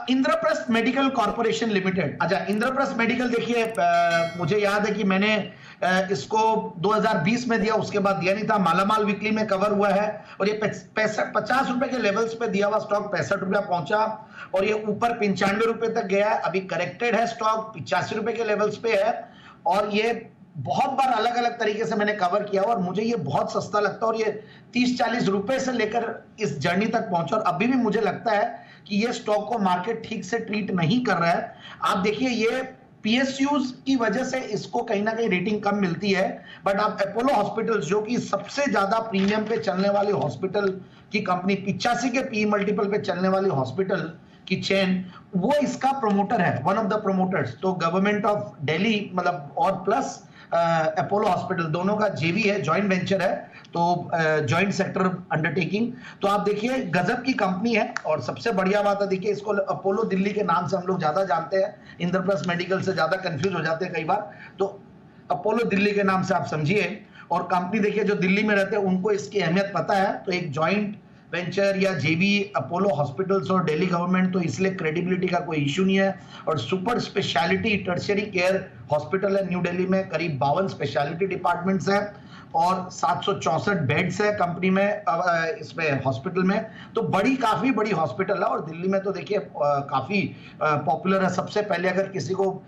Indraprastha medical corporation limited. अच्छा, Indraprastha medical देखिए, मुझे याद है कि मैंने इसको 2020 में दिया, उसके बाद दिया नहीं था। मालामाल वीकली में कवर हुआ है और ये 50 रुपए के लेवल्स पे दिया हुआ स्टॉक 65 रुपया पहुंचा और ये ऊपर 95 रुपए तक गया है। अभी करेक्टेड है स्टॉक, 85 रुपए के लेवल्स पे है और ये बहुत बार अलग अलग तरीके से मैंने कवर किया और मुझे ये बहुत सस्ता लगता है और ये 30-40 रुपए से लेकर इस जर्नी तक पहुंचा और अभी भी मुझे लगता है कि ये स्टॉक को मार्केट ठीक से ट्रीट नहीं कर रहा है। आप देखिए, ये पीएसयूज की वजह से इसको कहीं ना कहीं रेटिंग कम मिलती है, बट आप अपोलो हॉस्पिटल्स जो कि सबसे ज्यादा प्रीमियम पे चलने वाली हॉस्पिटल की कंपनी, 85 के पी मल्टीपल पे चलने वाली हॉस्पिटल की चेन, वो इसका प्रमोटर है, वन ऑफ द प्रोमोटर्स। तो गवर्नमेंट ऑफ दिल्ली मतलब और प्लस अपोलो हॉस्पिटल दोनों का जेवी है, जॉइंट वेंचर है, तो जॉइंट सेक्टर अंडरटेकिंग। तो आप देखिए गजब की कंपनी है और सबसे बढ़िया बात है, देखिए इसको अपोलो दिल्ली के नाम से हम लोग ज्यादा जानते हैं, इंद्रप्रस्थ मेडिकल से ज्यादा कंफ्यूज हो जाते हैं कई बार। तो अपोलो दिल्ली के नाम से आप समझिए और कंपनी देखिए जो दिल्ली में रहते हैं उनको इसकी अहमियत पता है। तो एक जॉइंट वेंचर या जेवी अपोलो हॉस्पिटल्स और दिल्ली गवर्नमेंट, तो इसलिए क्रेडिबिलिटी का कोई इश्यू नहीं है। और super speciality tertiary care hospital है न्यू दिल्ली में, करीब 52 स्पेशलिटी डिपार्टमेंट्स है और 764 बेड्स है कंपनी में, इसमें हॉस्पिटल में। तो काफी बड़ी हॉस्पिटल है और दिल्ली में तो देखिए काफी पॉपुलर है। सबसे पहले अगर किसी को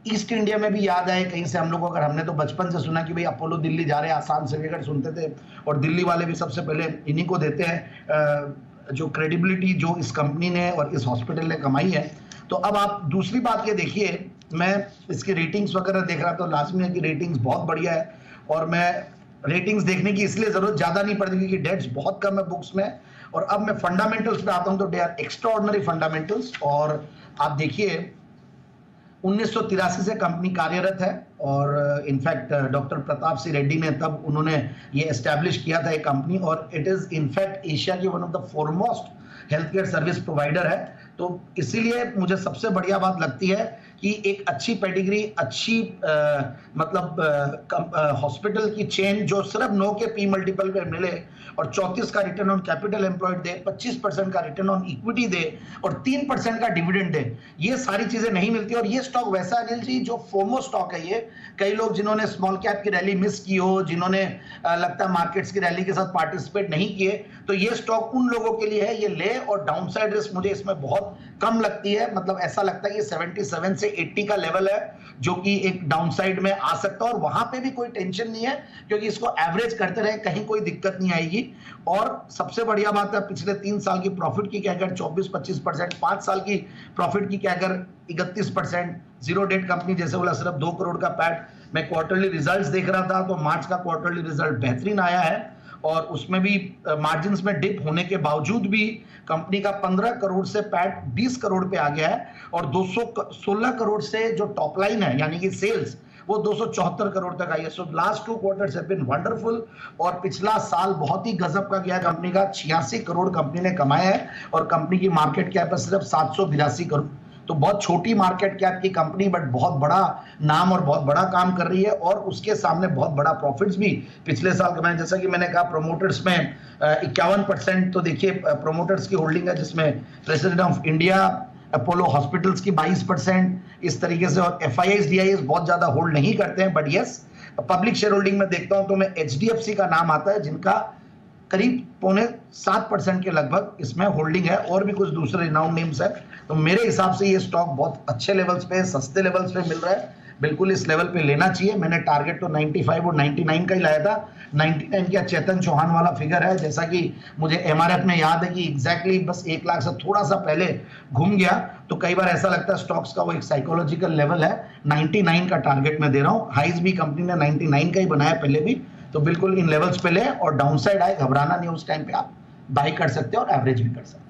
ईस्ट इंडिया में भी याद आए कहीं से हम लोग, अगर हमने तो बचपन से सुना कि भाई अपोलो दिल्ली जा रहे हैं, आसाम से अगर सुनते थे और दिल्ली वाले भी सबसे पहले इन्हीं को देते हैं जो क्रेडिबिलिटी जो इस कंपनी ने और इस हॉस्पिटल ने कमाई है। तो अब आप दूसरी बात ये देखिए, मैं इसकी रेटिंग्स वगैरह देख रहा था, तो लाजमी है कि रेटिंग्स बहुत बढ़िया है और मैं रेटिंग्स देखने की इसलिए जरूरत ज्यादा नहीं पड़ती क्योंकि डेट्स बहुत कम है बुक्स में। और अब मैं फंडामेंटल्स पे आता हूं तो दे आर एक्स्ट्राऑर्डिनरी फंडामेंटल्स। और आप देखिए 1983 से कंपनी कार्यरत है और इनफैक्ट डॉक्टर प्रताप सिंह रेड्डी ने तब उन्होंने ये एस्टैब्लिश किया था एक कंपनी, और इट इज इनफैक्ट एशिया की one of the foremost health care service provider है। तो इसीलिए मुझे सबसे बढ़िया बात लगती है कि एक अच्छी पेडिग्री, अच्छी हॉस्पिटल की चेन जो सिर्फ 9 के पी मल्टीपल पे मिले और 34 का रिटर्न ऑन कैपिटल एम्प्लॉयड दे, 25% का रिटर्न ऑन इक्विटी दे और 3% का डिविडेंड दे, ये सारी चीजें नहीं मिलती। और ये स्टॉक वैसा अनिल जी जो फोमो स्टॉक है, ये कई लोग जिन्होंने स्मॉल कैप की रैली मिस की हो, जिन्होंने लगता है मार्केट्स की रैली के साथ पार्टिसिपेट नहीं किए, तो ये स्टॉक उन लोगों के लिए है, ये ले। और डाउनसाइड रिस्क मुझे इसमें बहुत कम लगती है, मतलब ऐसा लगता है कि 77 से 80 का लेवल है जो कि एक डाउनसाइड में आ सकता है और वहां पे भी कोई टेंशन नहीं है क्योंकि इसको एवरेज करते रहे, कहीं कोई दिक्कत नहीं आएगी। और सबसे बढ़िया बात है, पिछले 3 साल की प्रॉफिट की कैगर 24-25%, 5 साल की प्रॉफिट की कैगर 31%, जीरो डेट कंपनी, जैसे बोला सिर्फ 2 करोड़ का पैट। मैं क्वार्टरली रिजल्ट्स देख रहा था तो मार्च का क्वार्टरली रिजल्ट बेहतरीन आया है और उसमें भी मार्जिन्स में डिप होने के बावजूद भी कंपनी का 15 करोड़ से पैट 20 करोड़ पे आ गया है और 216 करोड़ से जो टॉप लाइन है यानी कि सेल्स वो 274 करोड़ तक आई है। So last 2 quarters have been wonderful और पिछला साल बहुत ही गजब का गया कंपनी का, 86 करोड़ कंपनी ने कमाया है और कंपनी की मार्केट कैप है सिर्फ 782 करोड़। तो बहुत छोटी मार्केट कैप की कंपनी बट बहुत बड़ा नाम और बहुत बड़ा काम कर रही है और उसके सामने बहुत बड़ा प्रॉफिट्स भी पिछले साल कमाए। जैसा कि मैंने कहा प्रोमोटर्स में 51%, तो देखिए प्रोमोटर्स की होल्डिंग है जिसमें president of India, Apollo hospitals की 22%, इस तरीके से। और FIIs DIIs बहुत ज्यादा होल्ड नहीं करते हैं, but yes public share holding में देखता हूं तो मैं HDFC का नाम आता है जिनका करीब 7.25% के लगभग इसमें होल्डिंग है और भी कुछ दूसरे रिनाउंड नेम्स है। तो मेरे हिसाब से ये स्टॉक बहुत अच्छे लेवल्स पे, सस्ते लेवल्स पे मिल रहा है, बिल्कुल इस लेवल पे लेना चाहिए। मैंने टारगेट तो 95 और 99 का ही लाया था, 99 का चेतन चौहान वाला फिगर है, जैसा कि मुझे MRF में याद है कि एग्जैक्टली बस 1 लाख से थोड़ा सा पहले घूम गया। तो कई बार ऐसा लगता है स्टॉक्स का वो एक साइकोलॉजिकल लेवल है, 99 का टारगेट मैं दे रहा हूँ। हाइज भी कंपनी ने 99 का ही बनाया पहले भी, तो बिल्कुल इन लेवल्स पे ले और डाउनसाइड आए घबराना नहीं, उस टाइम पे आप बाई कर सकते हैं और एवरेज भी कर सकते हैं।